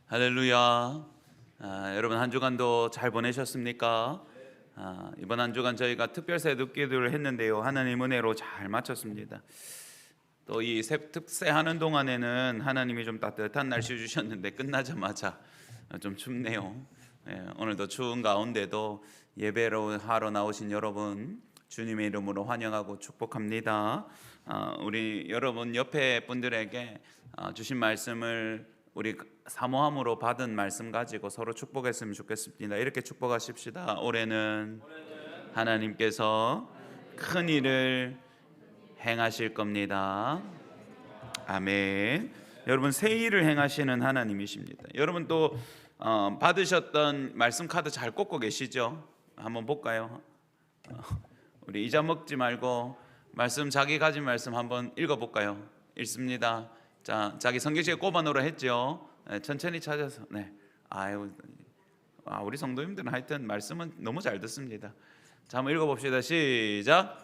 할렐루야. 여러분 한 주간도 잘 보내셨습니까? 이번 한 주간 저희가 특별 새벽기도를 했는데요, 하나님 은혜로 잘 마쳤습니다. 또 이 특세하는 동안에는 하나님이 좀 따뜻한 날씨 주셨는데 끝나자마자 좀 춥네요. 오늘도 추운 가운데도 예배로 하러 나오신 여러분 주님의 이름으로 환영하고 축복합니다. 우리 여러분 옆에 분들에게 주신 말씀을 우리 사모함으로 받은 말씀 가지고 서로 축복했으면 좋겠습니다. 이렇게 축복하십시다. 올해는 하나님께서 큰 일을 행하실 겁니다. 아멘. 여러분 새 일을 행하시는 하나님이십니다. 여러분 또 받으셨던 말씀 카드 잘 꽂고 계시죠? 한번 볼까요? 우리 잊어먹지 말고 말씀, 자기 가진 말씀 한번 읽어볼까요? 읽습니다. 자, 자기 성경책에 꼽아놓으라 했죠. 천천히 찾아서. 우리 성도님들은 하여튼 말씀은 너무 잘 듣습니다. 자, 한번 읽어봅시다. 시작.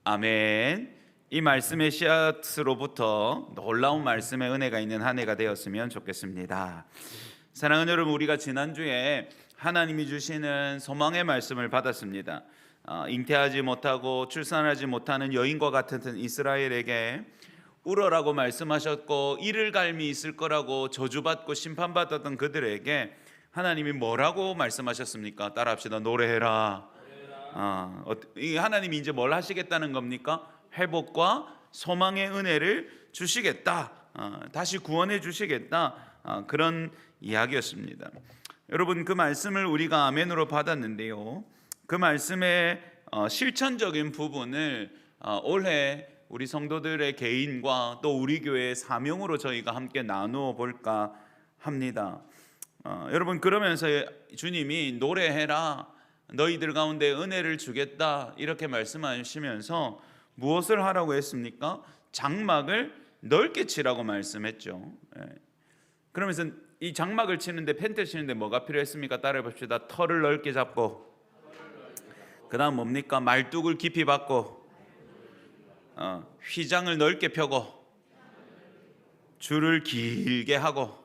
아멘. 이 말씀의 씨앗으로부터 놀라운 말씀의 은혜가 있는 한 해가 되었으면 좋겠습니다. 사랑하는 여러분, 우리가 지난주에 하나님이 주시는 소망의 말씀을 받았습니다. 잉태하지 못하고 출산하지 못하는 여인과 같은 이스라엘에게 울어라고 말씀하셨고 이를 갈미 있을 거라고 저주받고 심판받았던 그들에게 하나님이 뭐라고 말씀하셨습니까? 따라합시다. 노래해라. 이 하나님이 이제 뭘 하시겠다는 겁니까? 회복과 소망의 은혜를 주시겠다. 다시 구원해 주시겠다. 그런 이야기였습니다. 여러분, 그 말씀을 우리가 아멘으로 받았는데요, 그 말씀의 실천적인 부분을 올해 우리 성도들의 개인과 또 우리 교회의 사명으로 저희가 함께 나누어 볼까 합니다. 여러분, 그러면서 주님이 노래해라, 너희들 가운데 은혜를 주겠다 이렇게 말씀하시면서 무엇을 하라고 했습니까? 장막을 넓게 치라고 말씀했죠. 그러면서 이 장막을 치는데, 펜트 치는데 뭐가 필요했습니까? 따라해 봅시다. 털을 넓게 잡고, 그 다음 뭡니까? 말뚝을 깊이 박고, 휘장을 넓게 펴고, 줄을 길게 하고.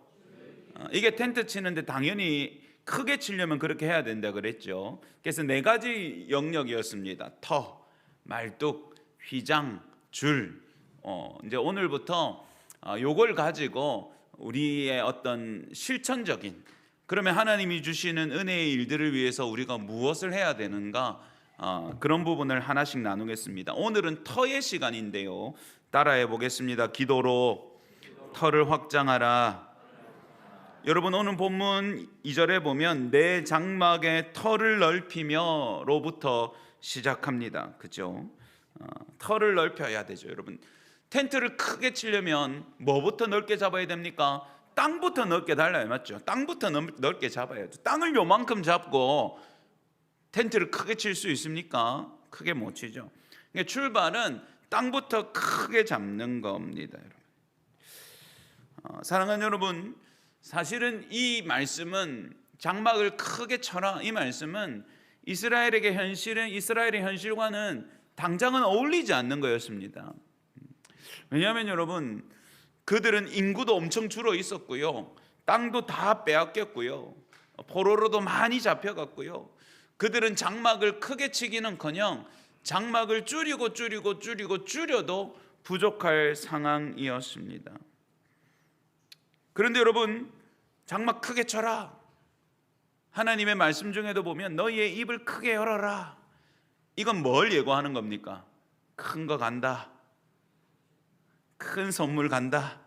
이게 텐트 치는데 당연히 크게 치려면 그렇게 해야 된다 그랬죠. 그래서 네 가지 영역이었습니다. 터, 말뚝, 휘장, 줄. 이제 오늘부터 요걸 가지고 우리의 어떤 실천적인, 그러면 하나님이 주시는 은혜의 일들을 위해서 우리가 무엇을 해야 되는가, 그런 부분을 하나씩 나누겠습니다. 오늘은 터의 시간인데요, 따라해 보겠습니다. 기도로 터를 확장하라. 여러분, 오늘 본문 2절에 보면 내 장막에 터를 넓히며 로부터 시작합니다. 그죠? 터를 넓혀야 되죠. 여러분, 텐트를 크게 치려면 뭐부터 넓게 잡아야 됩니까? 땅부터 넓게 달라야, 맞죠? 땅부터 넓게 잡아야죠. 땅을 요만큼 잡고 텐트를 크게 칠 수 있습니까? 크게 못 치죠. 그러니까 출발은 땅부터 크게 잡는 겁니다. 여러분, 사랑하는 여러분, 사실은 이 말씀은 장막을 크게 쳐라, 이 말씀은 이스라엘의 현실과는 당장은 어울리지 않는 거였습니다. 왜냐하면 여러분, 그들은 인구도 엄청 줄어 있었고요, 땅도 다 빼앗겼고요, 포로로도 많이 잡혀갔고요, 그들은 장막을 크게 치기는커녕 장막을 줄여도 부족할 상황이었습니다. 그런데 여러분, 장막 크게 쳐라, 하나님의 말씀 중에도 보면 너희의 입을 크게 열어라, 이건 뭘 예고하는 겁니까? 큰 거 간다, 큰 선물 간다,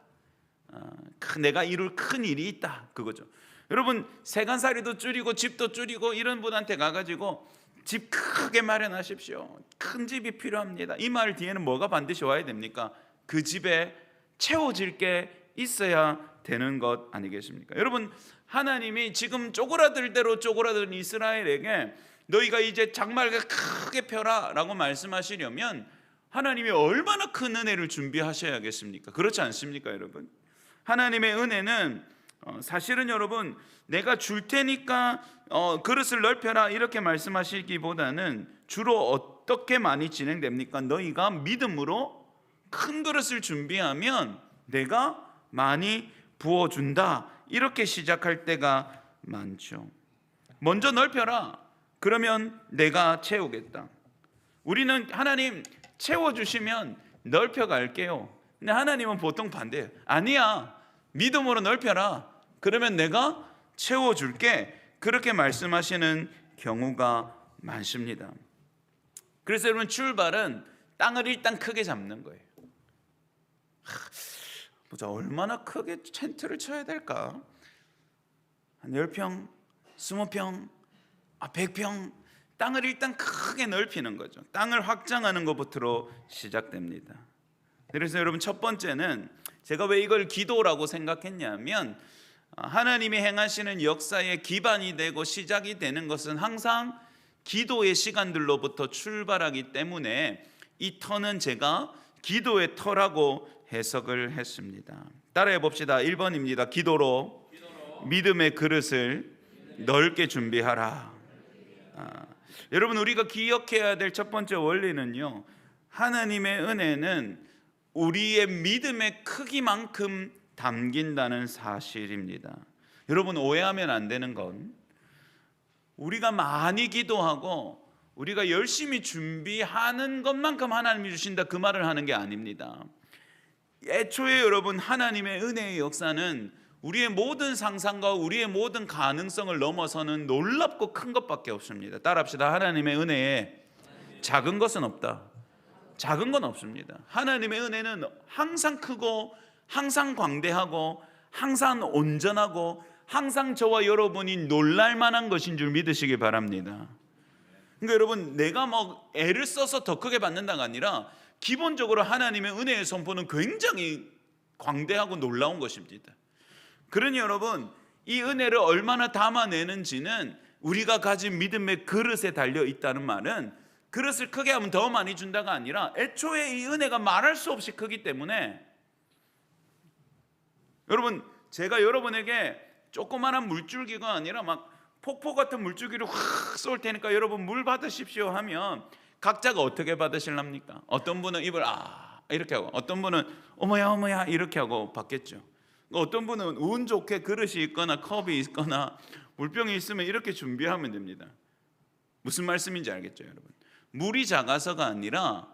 내가 이룰 큰 일이 있다, 그거죠. 여러분, 세간살이도 줄이고 집도 줄이고 이런 분한테 가가지고 집 크게 마련하십시오, 큰 집이 필요합니다, 이 말 뒤에는 뭐가 반드시 와야 됩니까? 그 집에 채워질 게 있어야 되는 것 아니겠습니까? 여러분, 하나님이 지금 쪼그라들 대로 쪼그라든 이스라엘에게 너희가 이제 장막을 크게 펴라 라고 말씀하시려면 하나님이 얼마나 큰 은혜를 준비하셔야겠습니까? 그렇지 않습니까, 여러분? 하나님의 은혜는 사실은 여러분, 내가 줄 테니까 그릇을 넓혀라 이렇게 말씀하시기보다는 주로 어떻게 많이 진행됩니까? 너희가 믿음으로 큰 그릇을 준비하면 내가 많이 부어준다, 이렇게 시작할 때가 많죠. 먼저 넓혀라, 그러면 내가 채우겠다. 우리는 하나님 채워주시면 넓혀갈게요. 근데 하나님은 보통 반대예요. 아니야, 믿음으로 넓혀라, 그러면 내가 채워줄게, 그렇게 말씀하시는 경우가 많습니다. 그래서 여러분, 출발은 땅을 일단 크게 잡는 거예요. 보자, 얼마나 크게 텐트를 쳐야 될까? 한 10평, 20평, 100평, 땅을 일단 크게 넓히는 거죠. 땅을 확장하는 것부터 시작됩니다. 그래서 여러분, 첫 번째는 제가 왜 이걸 기도라고 생각했냐면, 하나님이 행하시는 역사의 기반이 되고 시작이 되는 것은 항상 기도의 시간들로부터 출발하기 때문에 이 터는 제가 기도의 터라고 해석을 했습니다. 따라해 봅시다. 1번입니다. 기도로 믿음의 그릇을 넓게 준비하라. 여러분, 우리가 기억해야 될 첫 번째 원리는요, 하나님의 은혜는 우리의 믿음의 크기만큼 담긴다는 사실입니다. 여러분, 오해하면 안 되는 건, 우리가 많이 기도하고 우리가 열심히 준비하는 것만큼 하나님이 주신다, 그 말을 하는 게 아닙니다. 애초에 여러분, 하나님의 은혜의 역사는 우리의 모든 상상과 우리의 모든 가능성을 넘어서는 놀랍고 큰 것밖에 없습니다. 따라합시다. 하나님의 은혜에 작은 것은 없다. 작은 건 없습니다. 하나님의 은혜는 항상 크고 항상 광대하고 항상 온전하고 항상 저와 여러분이 놀랄 만한 것인 줄 믿으시기 바랍니다. 그러니까 여러분, 내가 막 애를 써서 더 크게 받는다가 아니라 기본적으로 하나님의 은혜의 선포는 굉장히 광대하고 놀라운 것입니다. 그러니 여러분, 이 은혜를 얼마나 담아내는지는 우리가 가진 믿음의 그릇에 달려 있다는 말은, 그릇을 크게 하면 더 많이 준다가 아니라 애초에 이 은혜가 말할 수 없이 크기 때문에, 여러분, 제가 여러분에게 조그마한 물줄기가 아니라 막 폭포 같은 물줄기를 확 쏠 테니까 여러분 물 받으십시오 하면 각자가 어떻게 받으실랍니까? 어떤 분은 입을 이렇게 하고, 어떤 분은 어머야 이렇게 하고 받겠죠. 어떤 분은 운 좋게 그릇이 있거나 컵이 있거나 물병이 있으면 이렇게 준비하면 됩니다. 무슨 말씀인지 알겠죠, 여러분? 물이 작아서가 아니라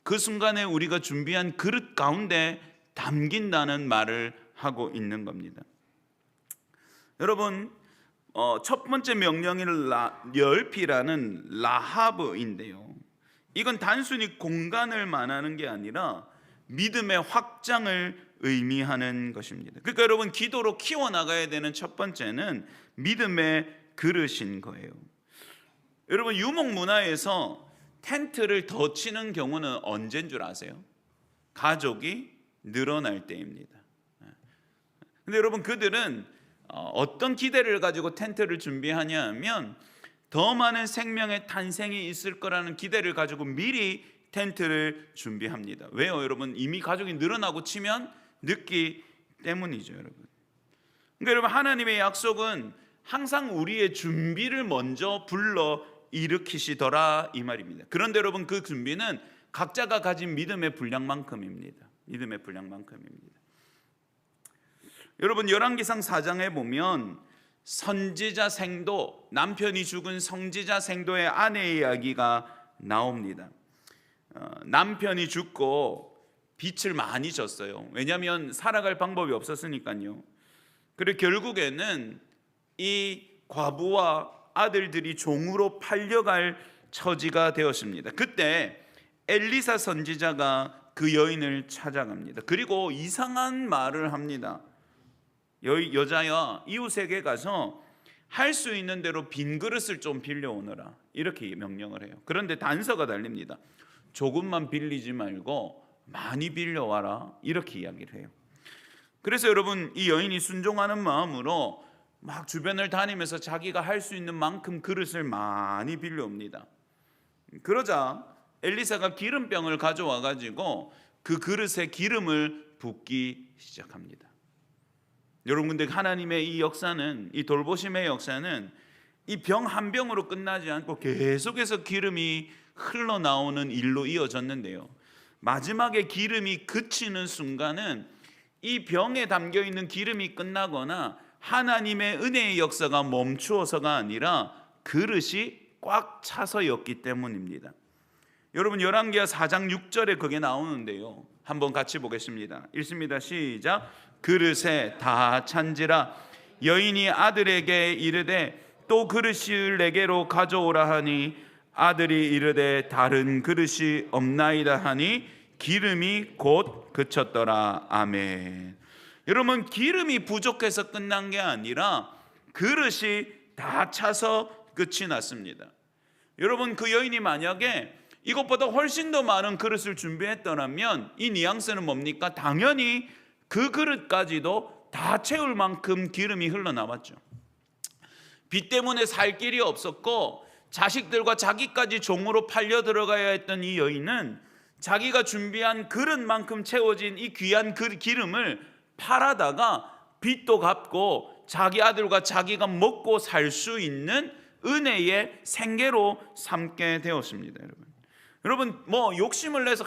그 순간에 우리가 준비한 그릇 가운데 담긴다는 말을 하고 있는 겁니다. 여러분, 첫 번째 명령인 열피라는 라하브인데요, 이건 단순히 공간을 말하는 게 아니라 믿음의 확장을 의미하는 것입니다. 그러니까 여러분, 기도로 키워나가야 되는 첫 번째는 믿음의 그릇인 거예요. 여러분, 유목 문화에서 텐트를 더 치는 경우는 언제인 줄 아세요? 가족이 늘어날 때입니다. 근데 여러분, 그들은 어떤 기대를 가지고 텐트를 준비하냐 하면, 더 많은 생명의 탄생이 있을 거라는 기대를 가지고 미리 텐트를 준비합니다. 왜요, 여러분? 이미 가족이 늘어나고 치면 늦기 때문이죠, 여러분. 그러니까 여러분, 하나님의 약속은 항상 우리의 준비를 먼저 불러 일으키시더라, 이 말입니다. 그런데 여러분, 그 준비는 각자가 가진 믿음의 분량만큼입니다. 믿음의 분량만큼입니다. 여러분, 열왕기상 4장에 보면 선지자 생도, 남편이 죽은 선지자 생도의 아내 이야기가 나옵니다. 남편이 죽고 빚을 많이 졌어요. 왜냐하면 살아갈 방법이 없었으니까요. 그리고 결국에는 이 과부와 아들들이 종으로 팔려갈 처지가 되었습니다. 그때 엘리사 선지자가 그 여인을 찾아갑니다. 그리고 이상한 말을 합니다. 여자야, 이웃에게 가서 할 수 있는 대로 빈 그릇을 좀 빌려오너라, 이렇게 명령을 해요. 그런데 단서가 달립니다. 조금만 빌리지 말고 많이 빌려와라, 이렇게 이야기를 해요. 그래서 여러분, 이 여인이 순종하는 마음으로 막 주변을 다니면서 자기가 할 수 있는 만큼 그릇을 많이 빌려옵니다. 그러자 엘리사가 기름병을 가져와 가지고 그 그릇에 기름을 붓기 시작합니다. 여러분, 근데 하나님의 이 역사는, 이 돌보심의 역사는 이 병 한 병으로 끝나지 않고 계속해서 기름이 흘러나오는 일로 이어졌는데요, 마지막에 기름이 그치는 순간은 이 병에 담겨있는 기름이 끝나거나 하나님의 은혜의 역사가 멈추어서가 아니라 그릇이 꽉 차서였기 때문입니다. 여러분, 열왕기하 4장 6절에 그게 나오는데요, 한번 같이 보겠습니다. 읽습니다. 시작. 그릇에 다 찬지라. 여인이 아들에게 이르되 또 그릇을 내게로 가져오라 하니 아들이 이르되 다른 그릇이 없나이다 하니 기름이 곧 그쳤더라. 아멘. 여러분, 기름이 부족해서 끝난 게 아니라 그릇이 다 차서 끝이 났습니다. 여러분, 그 여인이 만약에 이것보다 훨씬 더 많은 그릇을 준비했더라면 이 뉘앙스는 뭡니까? 당연히 그 그릇까지도 다 채울 만큼 기름이 흘러나왔죠. 빚 때문에 살 길이 없었고 자식들과 자기까지 종으로 팔려 들어가야 했던 이 여인은 자기가 준비한 그릇만큼 채워진 이 귀한 기름을 팔아다가 빚도 갚고 자기 아들과 자기가 먹고 살 수 있는 은혜의 생계로 삼게 되었습니다. 여러분, 뭐 욕심을 내서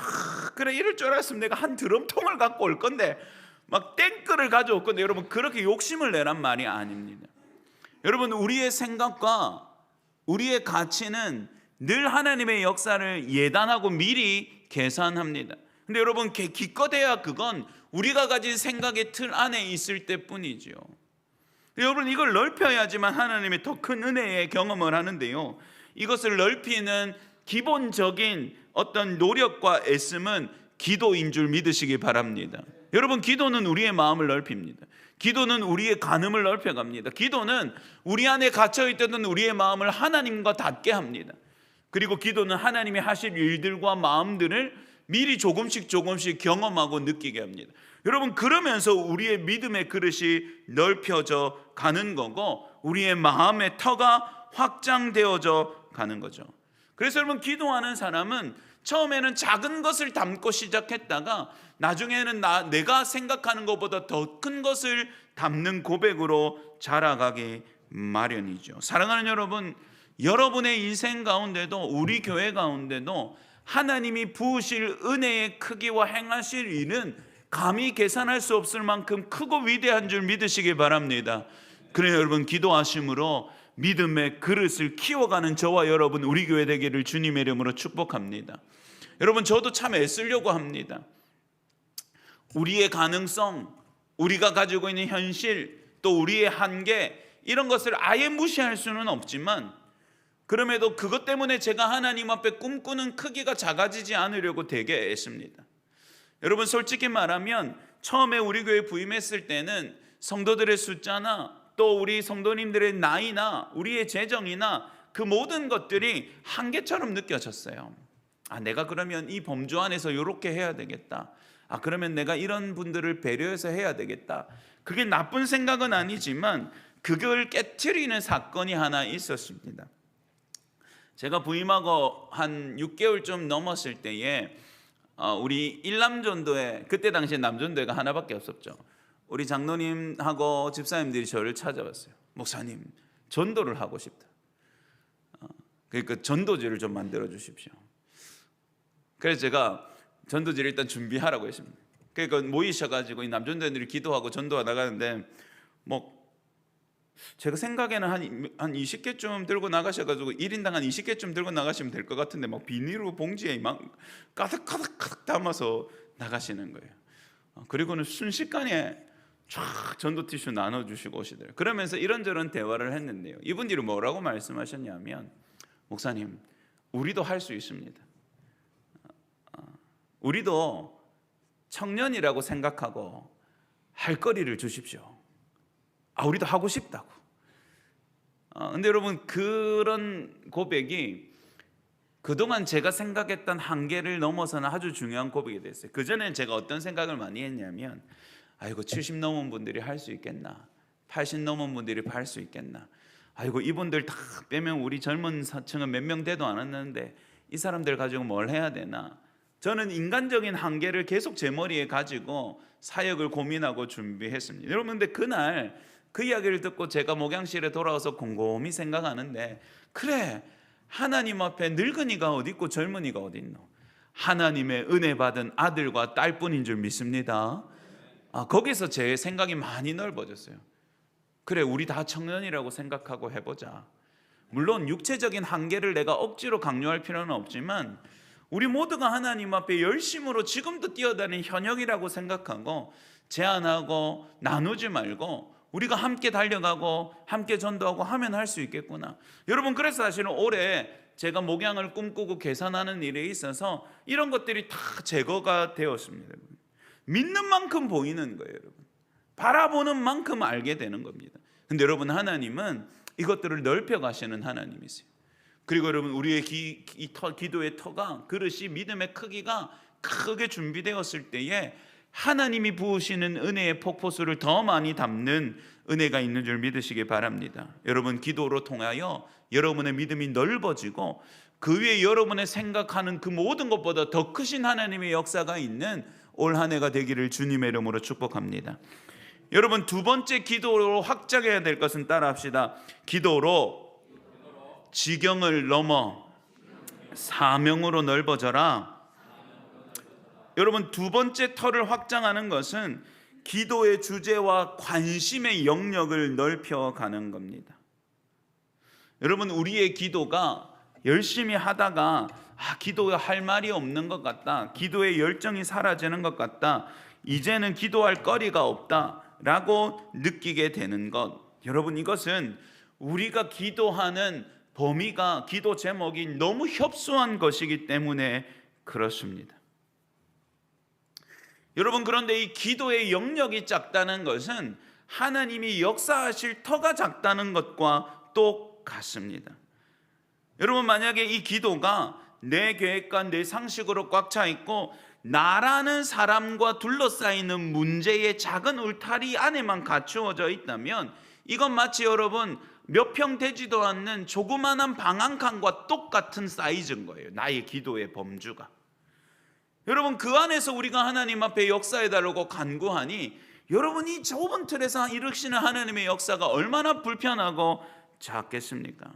그래 이럴 줄 알았으면 내가 한 드럼통을 갖고 올 건데 막 탱크를 가져올 건데, 여러분, 그렇게 욕심을 내란 말이 아닙니다. 여러분, 우리의 생각과 우리의 가치는 늘 하나님의 역사를 예단하고 미리 계산합니다. 근데 여러분, 기껏해야 그건 우리가 가진 생각의 틀 안에 있을 때뿐이죠. 여러분, 이걸 넓혀야지만 하나님의 더 큰 은혜의 경험을 하는데요, 이것을 넓히는 기본적인 어떤 노력과 애씀은 기도인 줄 믿으시기 바랍니다. 여러분, 기도는 우리의 마음을 넓힙니다. 기도는 우리의 간음을 넓혀갑니다. 기도는 우리 안에 갇혀있던 우리의 마음을 하나님과 닿게 합니다. 그리고 기도는 하나님이 하실 일들과 마음들을 미리 조금씩 경험하고 느끼게 합니다. 여러분, 그러면서 우리의 믿음의 그릇이 넓혀져 가는 거고 우리의 마음의 터가 확장되어져 가는 거죠. 그래서 여러분, 기도하는 사람은 처음에는 작은 것을 담고 시작했다가 나중에는 내가 생각하는 것보다 더 큰 것을 담는 고백으로 자라가기 마련이죠. 사랑하는 여러분, 여러분의 인생 가운데도 우리 교회 가운데도 하나님이 부으실 은혜의 크기와 행하실 일은 감히 계산할 수 없을 만큼 크고 위대한 줄 믿으시기 바랍니다. 그래요, 여러분, 기도하심으로 믿음의 그릇을 키워가는 저와 여러분, 우리 교회 되기를 주님의 이름으로 축복합니다. 여러분, 저도 참 애쓰려고 합니다. 우리의 가능성, 우리가 가지고 있는 현실, 또 우리의 한계, 이런 것을 아예 무시할 수는 없지만 그럼에도 그것 때문에 제가 하나님 앞에 꿈꾸는 크기가 작아지지 않으려고 되게 애씁니다. 여러분, 솔직히 말하면 처음에 우리 교회 부임했을 때는 성도들의 숫자나 또 우리 성도님들의 나이나 우리의 재정이나 그 모든 것들이 한계처럼 느껴졌어요. 내가 그러면 이 범주 안에서 이렇게 해야 되겠다. 그러면 내가 이런 분들을 배려해서 해야 되겠다. 그게 나쁜 생각은 아니지만 그걸 깨트리는 사건이 하나 있었습니다. 제가 부임하고 한 6개월 좀 넘었을 때에 우리 일남전도회, 그때 당시에 남전도회가 하나밖에 없었죠. 우리 장로님하고 집사님들이 저를 찾아왔어요. 목사님, 전도를 하고 싶다. 그러니까 전도지를 좀 만들어 주십시오. 그래서 제가 전도지를 일단 준비하라고 했습니다. 그러니까 모이셔가지고 이 남전도회들이 기도하고 전도가 나가는데 제가 생각에는 한 20개쯤 들고 나가셔가지고 1인당 한 20개쯤 들고 나가시면 될 것 같은데 막 비닐로 봉지에 막 가득 담아서 나가시는 거예요. 그리고는 순식간에 쫙 전도 티슈 나눠주시고 오시더라고요. 그러면서 이런저런 대화를 했는데요, 이분들이 뭐라고 말씀하셨냐면, 목사님, 우리도 할 수 있습니다. 우리도 청년이라고 생각하고 할 거리를 주십시오. 우리도 하고 싶다고. 근데 여러분, 그런 고백이 그동안 제가 생각했던 한계를 넘어서는 아주 중요한 고백이 됐어요. 그전엔 제가 어떤 생각을 많이 했냐면, 아이고 70 넘은 분들이 할 수 있겠나, 80 넘은 분들이 할 수 있겠나, 아이고 이분들 다 빼면 우리 젊은 사층은 몇 명 돼도 않았는데 이 사람들 가지고 뭘 해야 되나, 저는 인간적인 한계를 계속 제 머리에 가지고 사역을 고민하고 준비했습니다. 여러분, 근데 그날 그 이야기를 듣고 제가 목양실에 돌아와서 곰곰이 생각하는데, 그래, 하나님 앞에 늙은이가 어디 있고 젊은이가 어디 있노? 하나님의 은혜 받은 아들과 딸뿐인 줄 믿습니다. 거기서 제 생각이 많이 넓어졌어요. 그래, 우리 다 청년이라고 생각하고 해보자. 물론 육체적인 한계를 내가 억지로 강요할 필요는 없지만 우리 모두가 하나님 앞에 열심으로 지금도 뛰어다니는 현역이라고 생각하고 제한하고 나누지 말고 우리가 함께 달려가고 함께 전도하고 하면 할 수 있겠구나. 여러분, 그래서 사실은 올해 제가 목양을 꿈꾸고 계산하는 일에 있어서 이런 것들이 다 제거가 되었습니다. 믿는 만큼 보이는 거예요, 여러분. 바라보는 만큼 알게 되는 겁니다. 근데 여러분, 하나님은 이것들을 넓혀 가시는 하나님이세요. 그리고 여러분, 우리의 기도의 터가, 그릇이, 믿음의 크기가 크게 준비되었을 때에 하나님이 부으시는 은혜의 폭포수를 더 많이 담는 은혜가 있는 줄 믿으시기 바랍니다. 여러분, 기도로 통하여 여러분의 믿음이 넓어지고 그 위에 여러분의 생각하는 그 모든 것보다 더 크신 하나님의 역사가 있는 올 한 해가 되기를 주님의 이름으로 축복합니다. 여러분, 두 번째 기도로 확장해야 될 것은 따라합시다. 기도로 지경을 넘어 사명으로 넓어져라. 여러분, 두 번째 터를 확장하는 것은 기도의 주제와 관심의 영역을 넓혀가는 겁니다. 여러분, 우리의 기도가 열심히 하다가 기도에 할 말이 없는 것 같다, 기도의 열정이 사라지는 것 같다, 이제는 기도할 거리가 없다라고 느끼게 되는 것, 여러분, 이것은 우리가 기도하는 범위가, 기도 제목이 너무 협소한 것이기 때문에 그렇습니다. 여러분, 그런데 이 기도의 영역이 작다는 것은 하나님이 역사하실 터가 작다는 것과 똑같습니다. 여러분, 만약에 이 기도가 내 계획과 내 상식으로 꽉 차 있고 나라는 사람과 둘러싸이는 문제의 작은 울타리 안에만 갖추어져 있다면 이건 마치 여러분 몇 평 되지도 않는 조그만한 방 한 칸과 똑같은 사이즈인 거예요. 나의 기도의 범주가. 여러분, 그 안에서 우리가 하나님 앞에 역사해달라고 간구하니 여러분, 이 좁은 틀에서 이루시는 하나님의 역사가 얼마나 불편하고 작겠습니까?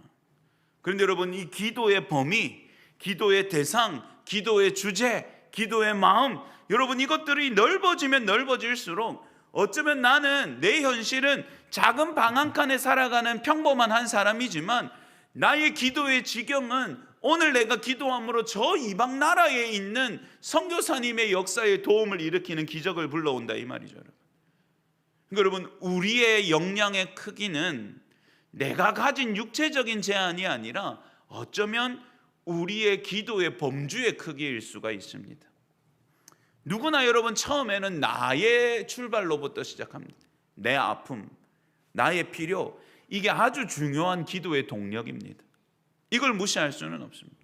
그런데 여러분, 이 기도의 범위, 기도의 대상, 기도의 주제, 기도의 마음, 여러분, 이것들이 넓어지면 넓어질수록 어쩌면 나는, 내 현실은 작은 방 한 칸에 살아가는 평범한 한 사람이지만 나의 기도의 지경은 오늘 내가 기도함으로 저 이방 나라에 있는 선교사님의 역사에 도움을 일으키는 기적을 불러온다, 이 말이죠. 그러니까 여러분, 우리의 역량의 크기는 내가 가진 육체적인 제한이 아니라 어쩌면 우리의 기도의 범주의 크기일 수가 있습니다. 누구나 여러분, 처음에는 나의 출발로부터 시작합니다. 내 아픔, 나의 필요, 이게 아주 중요한 기도의 동력입니다. 이걸 무시할 수는 없습니다.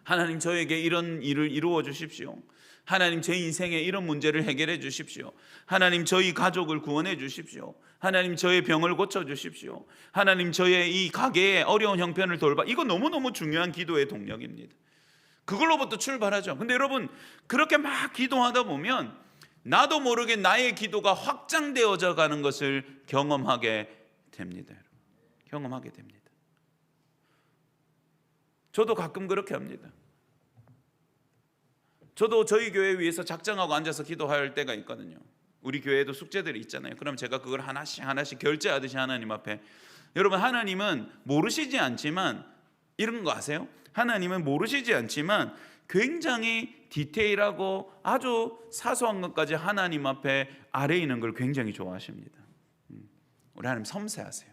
하나님, 저에게 이런 일을 이루어 주십시오. 하나님, 제 인생에 이런 문제를 해결해 주십시오. 하나님, 저희 가족을 구원해 주십시오. 하나님, 저의 병을 고쳐 주십시오. 하나님, 저의 이 가게의 어려운 형편을 돌봐. 이거 너무너무 중요한 기도의 동력입니다. 그걸로부터 출발하죠. 근데 여러분, 그렇게 막 기도하다 보면 나도 모르게 나의 기도가 확장되어져 가는 것을 경험하게 됩니다. 경험하게 됩니다. 저도 가끔 그렇게 합니다. 저도 저희 교회 위해서 작정하고 앉아서 기도할 때가 있거든요. 우리 교회에도 숙제들이 있잖아요. 그럼 제가 그걸 하나씩 결제하듯이 하나님 앞에, 여러분, 하나님은 모르시지 않지만, 이런 거 아세요? 하나님은 모르시지 않지만 굉장히 디테일하고 아주 사소한 것까지 하나님 앞에 아래에 있는 걸 굉장히 좋아하십니다. 우리 하나님 섬세하세요.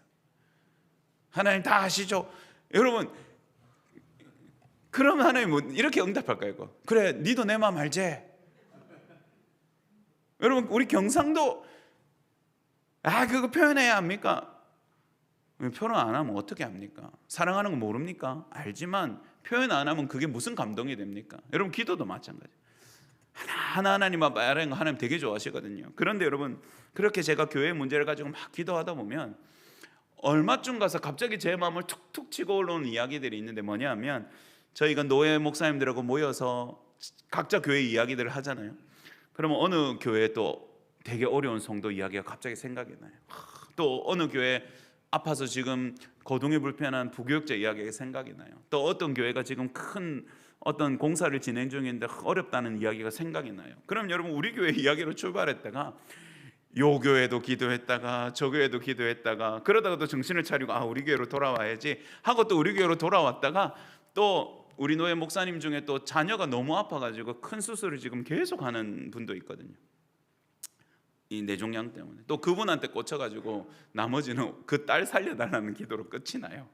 하나님 다 아시죠? 여러분, 그럼 하나님 이렇게 응답할까요? 이거? 그래, 니도 내 마음 알지? 여러분, 우리 경상도 그거 표현해야 합니까? 표현 안 하면 어떻게 합니까? 사랑하는 거 모릅니까? 알지만 표현 안 하면 그게 무슨 감동이 됩니까? 여러분, 기도도 마찬가지. 하나님 앞에 아뢰는 거 하나님 되게 좋아하시거든요. 그런데 여러분, 그렇게 제가 교회 문제를 가지고 막 기도하다 보면 얼마쯤 가서 갑자기 제 마음을 툭툭 치고 올라오는 이야기들이 있는데, 뭐냐 하면 저희가 노예 목사님들하고 모여서 각자 교회 이야기들을 하잖아요. 그러면 어느 교회에 또 되게 어려운 성도 이야기가 갑자기 생각이 나요. 또 어느 교회 아파서 지금 거동이 불편한 부교육자 이야기가 생각이 나요. 또 어떤 교회가 지금 큰 어떤 공사를 진행 중인데 어렵다는 이야기가 생각이 나요. 그럼 여러분 우리 교회 이야기로 출발했다가 요 교회도 기도했다가 저 교회도 기도했다가 그러다가 또 정신을 차리고 우리 교회로 돌아와야지 하고 또 우리 교회로 돌아왔다가 또 우리 노예 목사님 중에 또 자녀가 너무 아파가지고 큰 수술을 지금 계속 하는 분도 있거든요. 이 뇌종양 때문에 또 그분한테 꽂혀가지고 나머지는 그 딸 살려달라는 기도로 끝이 나요.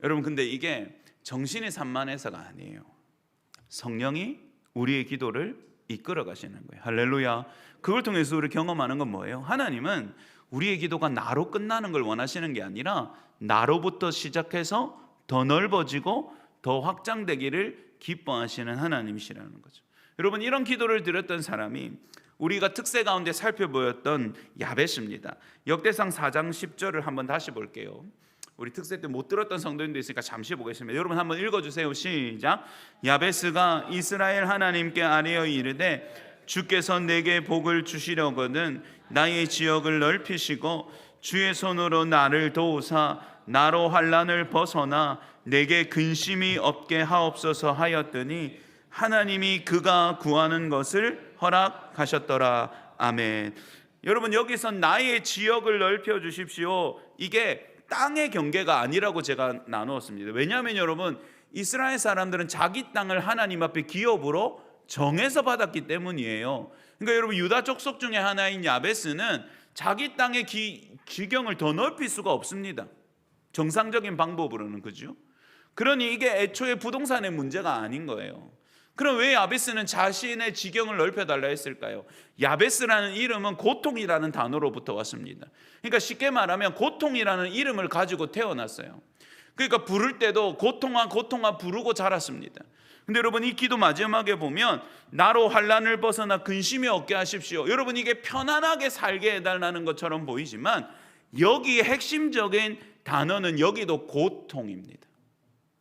여러분 근데 이게 정신이 산만해서가 아니에요. 성령이 우리의 기도를 이끌어 가시는 거예요. 할렐루야. 그걸 통해서 우리 경험하는 건 뭐예요? 하나님은 우리의 기도가 나로 끝나는 걸 원하시는 게 아니라 나로부터 시작해서 더 넓어지고 더 확장되기를 기뻐하시는 하나님이시라는 거죠. 여러분 이런 기도를 드렸던 사람이 우리가 특세 가운데 살펴보였던 야베스입니다. 역대상 4장 10절을 한번 다시 볼게요. 우리 특세 때 못 들었던 성도님도 있으니까 잠시 보겠습니다. 여러분 한번 읽어주세요. 시작. 야베스가 이스라엘 하나님께 아뢰어 이르되 주께서 내게 복을 주시려거든 나의 지역을 넓히시고 주의 손으로 나를 도우사 나로 환난을 벗어나 내게 근심이 없게 하옵소서 하였더니 하나님이 그가 구하는 것을 허락하셨더라. 아멘. 여러분 여기서 나의 지역을 넓혀 주십시오. 이게 땅의 경계가 아니라고 제가 나누었습니다. 왜냐하면 여러분 이스라엘 사람들은 자기 땅을 하나님 앞에 기업으로 정해서 받았기 때문이에요. 그러니까 여러분 유다 족속 중에 하나인 야베스는 자기 땅의 지경을 더 넓힐 수가 없습니다. 정상적인 방법으로는. 그죠? 그러니 이게 애초에 부동산의 문제가 아닌 거예요. 그럼 왜 야베스는 자신의 지경을 넓혀달라 했을까요? 야베스라는 이름은 고통이라는 단어로부터 왔습니다. 그러니까 쉽게 말하면 고통이라는 이름을 가지고 태어났어요. 그러니까 부를 때도 고통아 고통아 부르고 자랐습니다. 근데 여러분 이 기도 마지막에 보면 나로 환난을 벗어나 근심이 없게 하십시오. 여러분 이게 편안하게 살게 해달라는 것처럼 보이지만 여기에 핵심적인 단어는 여기도 고통입니다.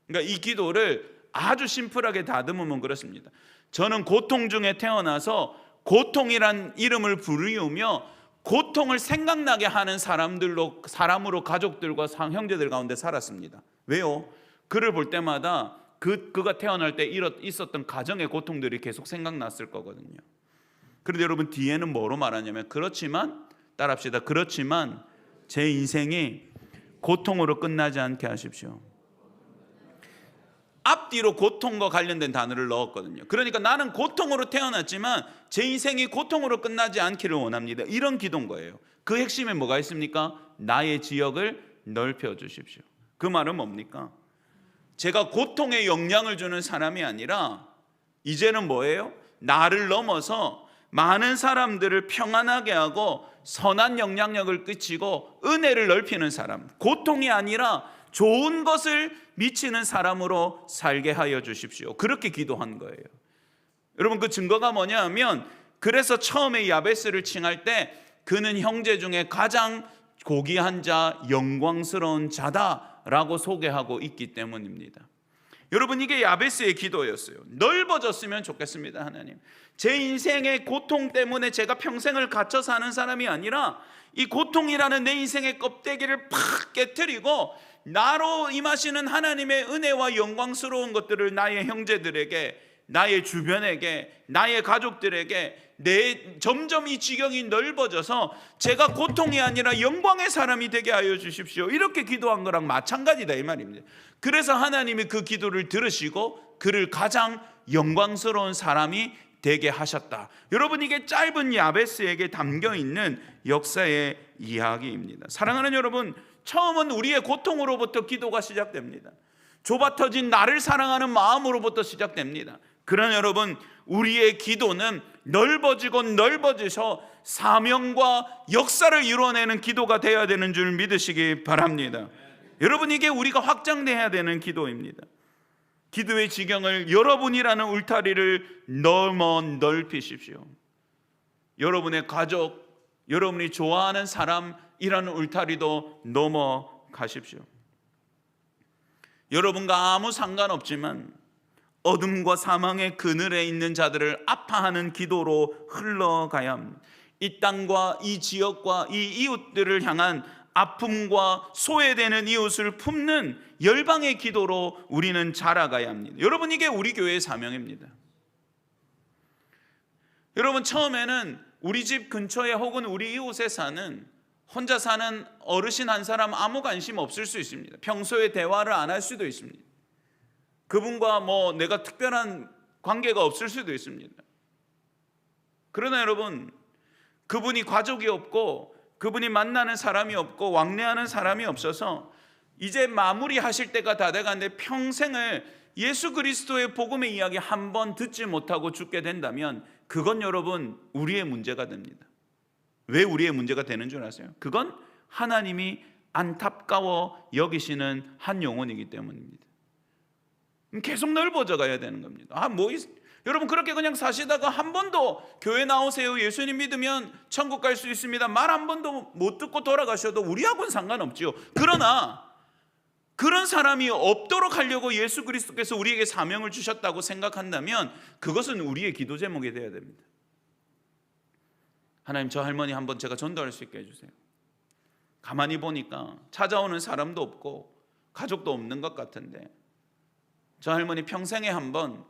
그러니까 이 기도를 아주 심플하게 다듬으면 그렇습니다. 저는 고통 중에 태어나서 고통이란 이름을 부르며 고통을 생각나게 하는 사람으로 가족들과 형제들 가운데 살았습니다. 왜요? 그를 볼 때마다 그가 태어날 때 있었던 가정의 고통들이 계속 생각났을 거거든요. 그런데 여러분 뒤에는 뭐로 말하냐면 그렇지만 따라합시다. 그렇지만 제 인생이 고통으로 끝나지 않게 하십시오. 앞뒤로 고통과 관련된 단어를 넣었거든요. 그러니까 나는 고통으로 태어났지만 제 인생이 고통으로 끝나지 않기를 원합니다. 이런 기도인 거예요. 그 핵심에 뭐가 있습니까? 나의 지역을 넓혀 주십시오. 그 말은 뭡니까? 제가 고통에 영향을 주는 사람이 아니라 이제는 뭐예요? 나를 넘어서 많은 사람들을 평안하게 하고 선한 영향력을 끼치고 은혜를 넓히는 사람, 고통이 아니라 좋은 것을 미치는 사람으로 살게 하여 주십시오. 그렇게 기도한 거예요. 여러분 그 증거가 뭐냐 하면 그래서 처음에 야베스를 칭할 때 그는 형제 중에 가장 고귀한 자, 영광스러운 자다라고 소개하고 있기 때문입니다. 여러분 이게 야베스의 기도였어요. 넓어졌으면 좋겠습니다. 하나님, 제 인생의 고통 때문에 제가 평생을 갇혀 사는 사람이 아니라 이 고통이라는 내 인생의 껍데기를 팍 깨트리고 나로 임하시는 하나님의 은혜와 영광스러운 것들을 나의 형제들에게, 나의 주변에게, 나의 가족들에게 점점 이 지경이 넓어져서 제가 고통이 아니라 영광의 사람이 되게 하여 주십시오. 이렇게 기도한 거랑 마찬가지다 이 말입니다. 그래서 하나님이 그 기도를 들으시고 그를 가장 영광스러운 사람이 되게 하셨다. 여러분 이게 짧은 야베스에게 담겨있는 역사의 이야기입니다. 사랑하는 여러분, 처음은 우리의 고통으로부터 기도가 시작됩니다. 좁아터진 나를 사랑하는 마음으로부터 시작됩니다. 그러나 여러분 우리의 기도는 넓어지고 넓어져서 사명과 역사를 이루어내는 기도가 되어야 되는 줄 믿으시기 바랍니다. 여러분 이게 우리가 확장돼야 되는 기도입니다. 기도의 지경을 여러분이라는 울타리를 넘어 넓히십시오. 여러분의 가족, 여러분이 좋아하는 사람이라는 울타리도 넘어가십시오. 여러분과 아무 상관없지만 어둠과 사망의 그늘에 있는 자들을 아파하는 기도로 흘러가야 합니다. 이 땅과 이 지역과 이 이웃들을 향한 아픔과 소외되는 이웃을 품는 열방의 기도로 우리는 자라가야 합니다. 여러분, 이게 우리 교회의 사명입니다. 여러분, 처음에는 우리 집 근처에 혹은 우리 이웃에 사는 혼자 사는 어르신 한 사람 아무 관심 없을 수 있습니다. 평소에 대화를 안 할 수도 있습니다. 그분과 내가 특별한 관계가 없을 수도 있습니다. 그러나 여러분, 그분이 가족이 없고 그분이 만나는 사람이 없고 왕래하는 사람이 없어서 이제 마무리하실 때가 다 돼가는데 평생을 예수 그리스도의 복음의 이야기 한 번 듣지 못하고 죽게 된다면 그건 여러분 우리의 문제가 됩니다. 왜 우리의 문제가 되는 줄 아세요? 그건 하나님이 안타까워 여기시는 한 영혼이기 때문입니다. 계속 넓어져 가야 되는 겁니다. 여러분, 그렇게 그냥 사시다가 한 번도 교회 나오세요, 예수님 믿으면 천국 갈 수 있습니다, 말 한 번도 못 듣고 돌아가셔도 우리하고는 상관없지요. 그러나 그런 사람이 없도록 하려고 예수 그리스도께서 우리에게 사명을 주셨다고 생각한다면 그것은 우리의 기도 제목이 되어야 됩니다. 하나님, 저 할머니 한번 제가 전도할 수 있게 해주세요. 가만히 보니까 찾아오는 사람도 없고 가족도 없는 것 같은데 저 할머니 평생에 한번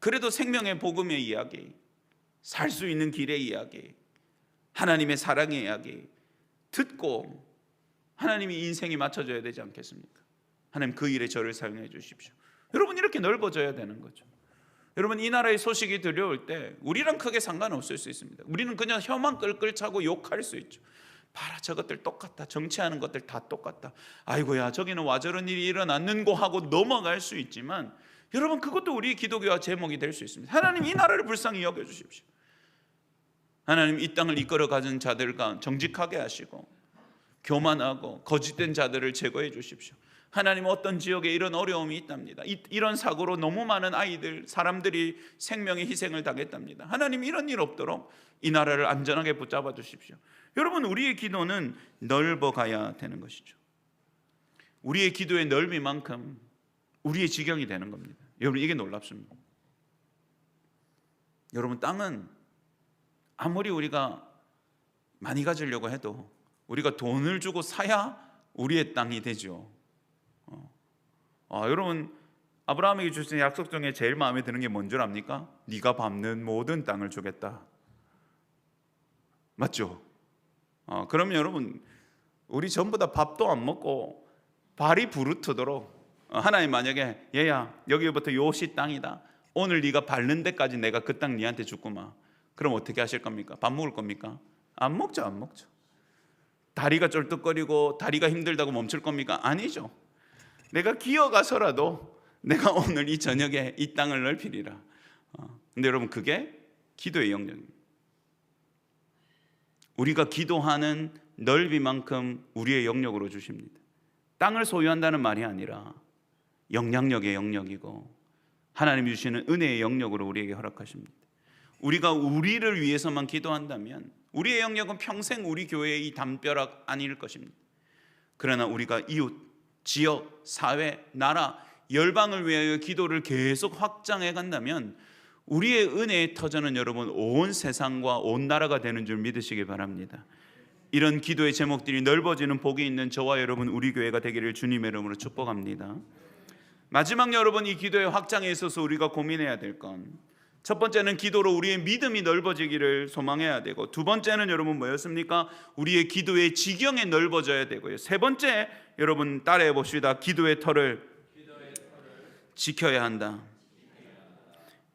그래도 생명의 복음의 이야기, 살 수 있는 길의 이야기, 하나님의 사랑의 이야기 듣고 하나님이 인생이 맞춰져야 되지 않겠습니까? 하나님, 그 일에 저를 사용해 주십시오. 여러분, 이렇게 넓어져야 되는 거죠. 여러분, 이 나라의 소식이 들려올 때 우리랑 크게 상관없을 수 있습니다. 우리는 그냥 혀만 끌끌 차고 욕할 수 있죠. 봐라, 저것들 똑같다, 정치하는 것들 다 똑같다, 아이고야 저기는 와 저런 일이 일어났는고 하고 넘어갈 수 있지만 여러분, 그것도 우리 기도교와 제목이 될 수 있습니다. 하나님, 이 나라를 불쌍히 여겨주십시오. 하나님, 이 땅을 이끌어 가는 자들과 정직하게 하시고 교만하고 거짓된 자들을 제거해 주십시오. 하나님, 어떤 지역에 이런 어려움이 있답니다. 이런 사고로 너무 많은 아이들, 사람들이 생명의 희생을 당했답니다. 하나님, 이런 일 없도록 이 나라를 안전하게 붙잡아 주십시오. 여러분, 우리의 기도는 넓어가야 되는 것이죠. 우리의 기도의 넓이만큼 우리의 지경이 되는 겁니다. 여러분, 이게 놀랍습니다. 여러분, 땅은 아무리 우리가 많이 가지려고 해도 우리가 돈을 주고 사야 우리의 땅이 되죠. 여러분, 아브라함에게 주신 약속 중에 제일 마음에 드는 게 뭔 줄 압니까? 네가 밟는 모든 땅을 주겠다. 맞죠? 그러면 여러분, 우리 전부 다 밥도 안 먹고 발이 부르트도록 하나님 만약에 얘야 여기부터 요시 땅이다, 오늘 네가 밟는 데까지 내가 그 땅 네한테 줬구만, 그럼 어떻게 하실 겁니까? 밥 먹을 겁니까? 안 먹죠. 다리가 쩔뚝거리고 다리가 힘들다고 멈출 겁니까? 아니죠. 내가 기어가서라도 내가 오늘 이 저녁에 이 땅을 넓히리라. 근데 여러분, 그게 기도의 영역입니다. 우리가 기도하는 넓이만큼 우리의 영역으로 주십니다. 땅을 소유한다는 말이 아니라 영향력의 영역이고 하나님이 주시는 은혜의 영역으로 우리에게 허락하십니다. 우리가 우리를 위해서만 기도한다면 우리의 영역은 평생 우리 교회의 이 담벼락 아닐 것입니다. 그러나 우리가 이웃, 지역, 사회, 나라, 열방을 위하여 기도를 계속 확장해 간다면 우리의 은혜의 터전은 여러분 온 세상과 온 나라가 되는 줄 믿으시기 바랍니다. 이런 기도의 제목들이 넓어지는 복이 있는 저와 여러분 우리 교회가 되기를 주님의 이름으로 축복합니다. 마지막 여러분, 이 기도의 확장에 있어서 우리가 고민해야 될 건 첫 번째는 기도로 우리의 믿음이 넓어지기를 소망해야 되고, 두 번째는 여러분 뭐였습니까? 우리의 기도의 지경이 넓어져야 되고요. 세 번째, 여러분 따라해 봅시다. 기도의 털을 지켜야 한다.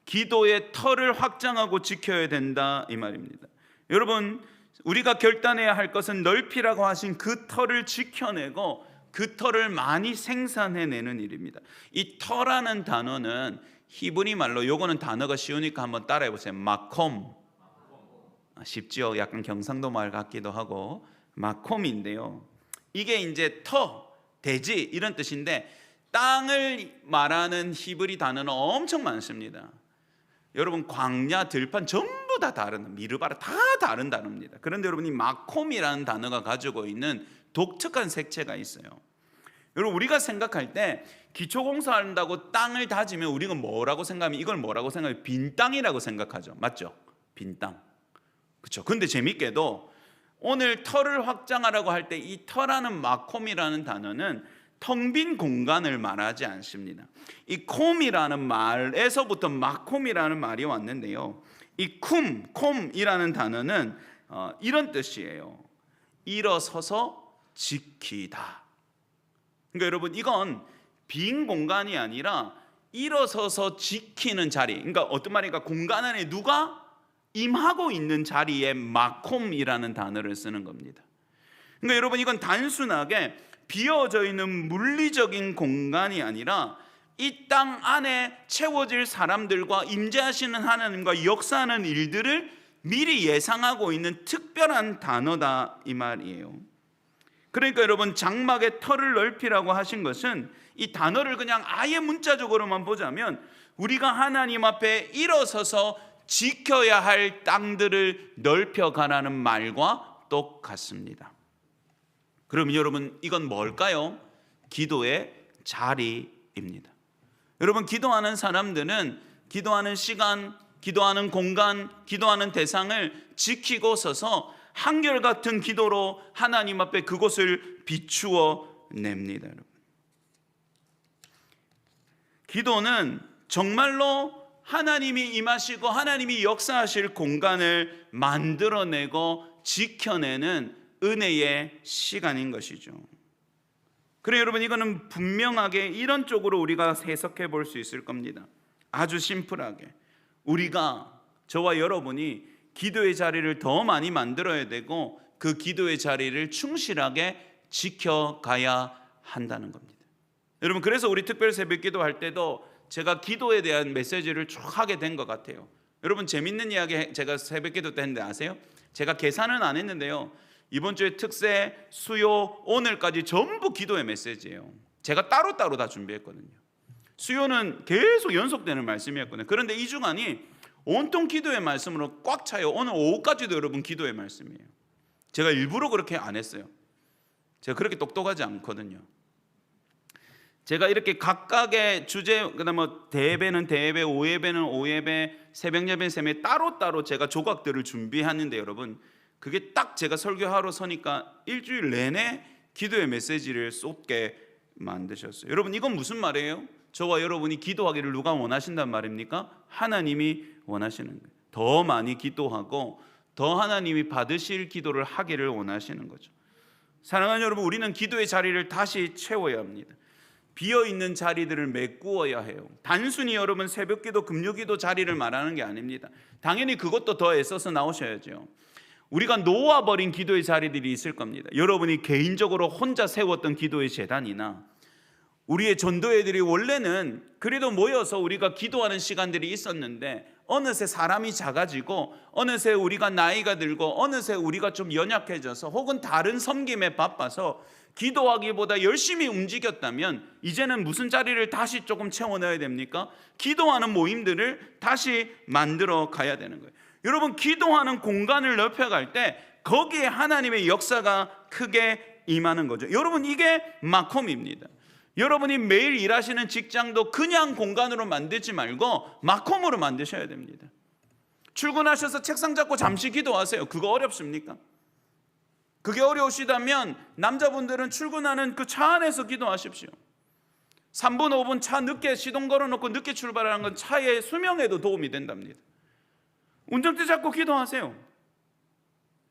기도의 털을 확장하고 지켜야 된다, 이 말입니다. 여러분, 우리가 결단해야 할 것은 넓히라고 하신 그 털을 지켜내고 그 털을 많이 생산해내는 일입니다. 이 털라는 단어는 히브리 말로, 요거는 단어가 쉬우니까 한번 따라해 보세요. 마콤. 쉽지요? 약간 경상도 말 같기도 하고 마콤인데요. 이게 이제 터, 대지 이런 뜻인데 땅을 말하는 히브리 단어는 엄청 많습니다. 여러분, 광야, 들판 전부 다 다른, 미르바라 다 다른 단어입니다. 그런데 여러분이 마콤이라는 단어가 가지고 있는 독특한 색채가 있어요. 여러분 우리가 생각할 때 기초공사한다고 땅을 다지면 우리가 뭐라고 생각하면 이걸 뭐라고 생각해요? 빈 땅이라고 생각하죠. 맞죠? 빈 땅. 그렇죠. 근데 재밌게도 오늘 터를 확장하라고 할 때 이 터라는 마콤이라는 단어는 텅 빈 공간을 말하지 않습니다. 이 콤이라는 말에서부터 마콤이라는 말이 왔는데요. 이 콤이라는 단어는 이런 뜻이에요. 일어서서 지키다. 그러니까 여러분 이건 빈 공간이 아니라 일어서서 지키는 자리. 그러니까 어떤 말인가? 공간 안에 누가 임하고 있는 자리에 마콤이라는 단어를 쓰는 겁니다. 그러니까 여러분 이건 단순하게 비어져 있는 물리적인 공간이 아니라 이 땅 안에 채워질 사람들과 임재하시는 하나님과 역사하는 일들을 미리 예상하고 있는 특별한 단어다 이 말이에요. 그러니까 여러분 장막의 터를 넓히라고 하신 것은 이 단어를 그냥 아예 문자적으로만 보자면 우리가 하나님 앞에 일어서서 지켜야 할 땅들을 넓혀가라는 말과 똑같습니다. 그럼 여러분 이건 뭘까요? 기도의 자리입니다. 여러분 기도하는 사람들은 기도하는 시간, 기도하는 공간, 기도하는 대상을 지키고 서서 한결같은 기도로 하나님 앞에 그곳을 비추어 냅니다. 여러분. 기도는 정말로 하나님이 임하시고 하나님이 역사하실 공간을 만들어내고 지켜내는 은혜의 시간인 것이죠. 그래 여러분 이거는 분명하게 이런 쪽으로 우리가 해석해 볼 수 있을 겁니다. 아주 심플하게 우리가 저와 여러분이 기도의 자리를 더 많이 만들어야 되고 그 기도의 자리를 충실하게 지켜가야 한다는 겁니다. 여러분 그래서 우리 특별 새벽 기도할 때도 제가 기도에 대한 메시지를 쭉 하게 된 것 같아요. 여러분 재밌는 이야기 제가 새벽 기도 때 했는데 아세요? 제가 계산은 안 했는데요. 이번 주에 특세, 수요, 오늘까지 전부 기도의 메시지예요. 제가 따로따로 다 준비했거든요. 수요는 계속 연속되는 말씀이었거든요. 그런데 이 주간이 온통 기도의 말씀으로 꽉 차요. 오늘 오후까지도 여러분 기도의 말씀이에요. 제가 일부러 그렇게 안 했어요. 제가 그렇게 똑똑하지 않거든요. 제가 이렇게 각각의 주제, 그다음에 대예배는 대예배, 오예배는 오예배, 새벽예배는 새벽 따로따로 제가 조각들을 준비하는데 여러분 그게 딱 제가 설교하러 서니까 일주일 내내 기도의 메시지를 쏟게 만드셨어요. 여러분 이건 무슨 말이에요? 저와 여러분이 기도하기를 누가 원하신단 말입니까? 하나님이 원하시는 거예요. 더 많이 기도하고 더 하나님이 받으실 기도를 하기를 원하시는 거죠. 사랑하는 여러분 우리는 기도의 자리를 다시 채워야 합니다. 비어있는 자리들을 메꾸어야 해요. 단순히 여러분 새벽기도 금요기도 자리를 말하는 게 아닙니다. 당연히 그것도 더 애써서 나오셔야죠. 우리가 놓아버린 기도의 자리들이 있을 겁니다. 여러분이 개인적으로 혼자 세웠던 기도의 재단이나 우리의 전도회들이 원래는 그래도 모여서 우리가 기도하는 시간들이 있었는데 어느새 사람이 작아지고 어느새 우리가 나이가 들고 어느새 우리가 좀 연약해져서 혹은 다른 섬김에 바빠서 기도하기보다 열심히 움직였다면 이제는 무슨 자리를 다시 조금 채워넣어야 됩니까? 기도하는 모임들을 다시 만들어 가야 되는 거예요. 여러분 기도하는 공간을 넓혀갈 때 거기에 하나님의 역사가 크게 임하는 거죠. 여러분 이게 마콤입니다. 여러분이 매일 일하시는 직장도 그냥 공간으로 만들지 말고 마콤으로 만드셔야 됩니다. 출근하셔서 책상 잡고 잠시 기도하세요. 그거 어렵습니까? 그게 어려우시다면 남자분들은 출근하는 그 차 안에서 기도하십시오. 3분 5분 차 늦게 시동 걸어놓고 늦게 출발하는 건 차의 수명에도 도움이 된답니다. 운전대 잡고 기도하세요.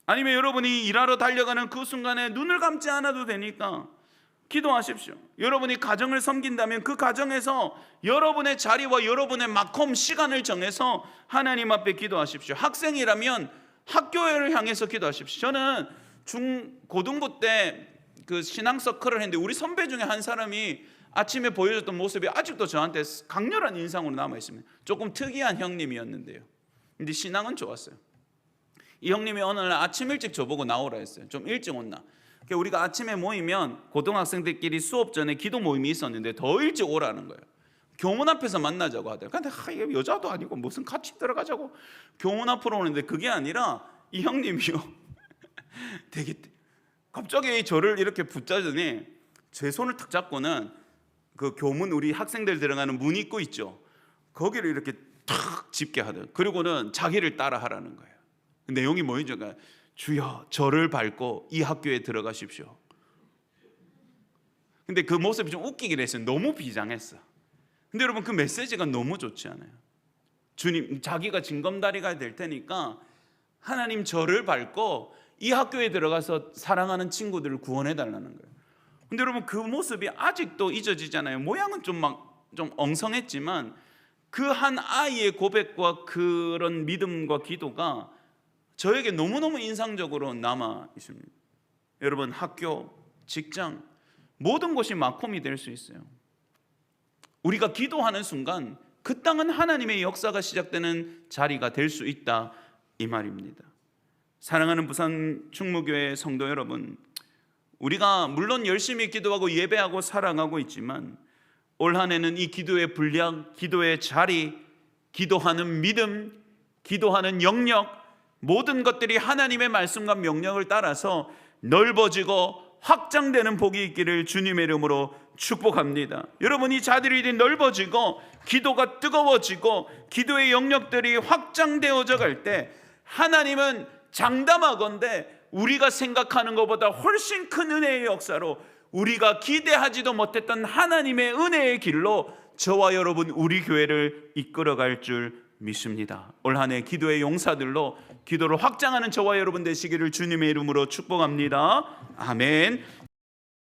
아니면 여러분이 일하러 달려가는 그 순간에 눈을 감지 않아도 되니까 기도하십시오. 여러분이 가정을 섬긴다면 그 가정에서 여러분의 자리와 여러분의 마콤 시간을 정해서 하나님 앞에 기도하십시오. 학생이라면 학교를 향해서 기도하십시오. 저는 고등부 때 그 신앙 서클을 했는데 우리 선배 중에 한 사람이 아침에 보여줬던 모습이 아직도 저한테 강렬한 인상으로 남아 있습니다. 조금 특이한 형님이었는데요. 근데 신앙은 좋았어요. 이 형님이 어느 날 아침 일찍 저보고 나오라 했어요. 좀 일찍 온나. 우리가 아침에 모이면 고등학생들끼리 수업 전에 기도 모임이 있었는데 더 일찍 오라는 거예요. 교문 앞에서 만나자고 하더라고요. 근데 여자도 아니고 무슨 같이 들어가자고 교문 앞으로 오는데 그게 아니라 이 형님이요. 되게 갑자기 저를 이렇게 붙잡더니 제 손을 탁 잡고는 그 교문, 우리 학생들 들어가는 문 입구 있죠, 거기를 이렇게 탁 짚게 하든, 그리고는 자기를 따라 하라는 거예요. 내용이 뭐였죠? 주여 저를 밟고 이 학교에 들어가십시오. 근데 그 모습이 좀 웃기긴 했어요. 너무 비장했어. 근데 여러분, 그 메시지가 너무 좋지 않아요? 주님, 자기가 징검다리가 될 테니까 하나님 저를 밟고 이 학교에 들어가서 사랑하는 친구들을 구원해 달라는 거예요. 근데 여러분, 그 모습이 아직도 잊어지잖아요. 모양은 좀 엉성했지만 그 한 아이의 고백과 그런 믿음과 기도가 저에게 너무너무 인상적으로 남아 있습니다. 여러분, 학교, 직장, 모든 곳이 마콤이 될 수 있어요. 우리가 기도하는 순간 그 땅은 하나님의 역사가 시작되는 자리가 될 수 있다, 이 말입니다. 사랑하는 부산 충무교회 성도 여러분, 우리가 물론 열심히 기도하고 예배하고 사랑하고 있지만 올 한 해는 이 기도의 분량, 기도의 자리, 기도하는 믿음, 기도하는 영역, 모든 것들이 하나님의 말씀과 명령을 따라서 넓어지고 확장되는 복이 있기를 주님의 이름으로 축복합니다. 여러분, 이 자들이 넓어지고 기도가 뜨거워지고 기도의 영역들이 확장되어져 갈 때 하나님은 장담하건대 우리가 생각하는 것보다 훨씬 큰 은혜의 역사로, 우리가 기대하지도 못했던 하나님의 은혜의 길로 저와 여러분, 우리 교회를 이끌어갈 줄 믿습니다. 올 한 해 기도의 용사들로 기도를 확장하는 저와 여러분 되시기를 주님의 이름으로 축복합니다. 아멘.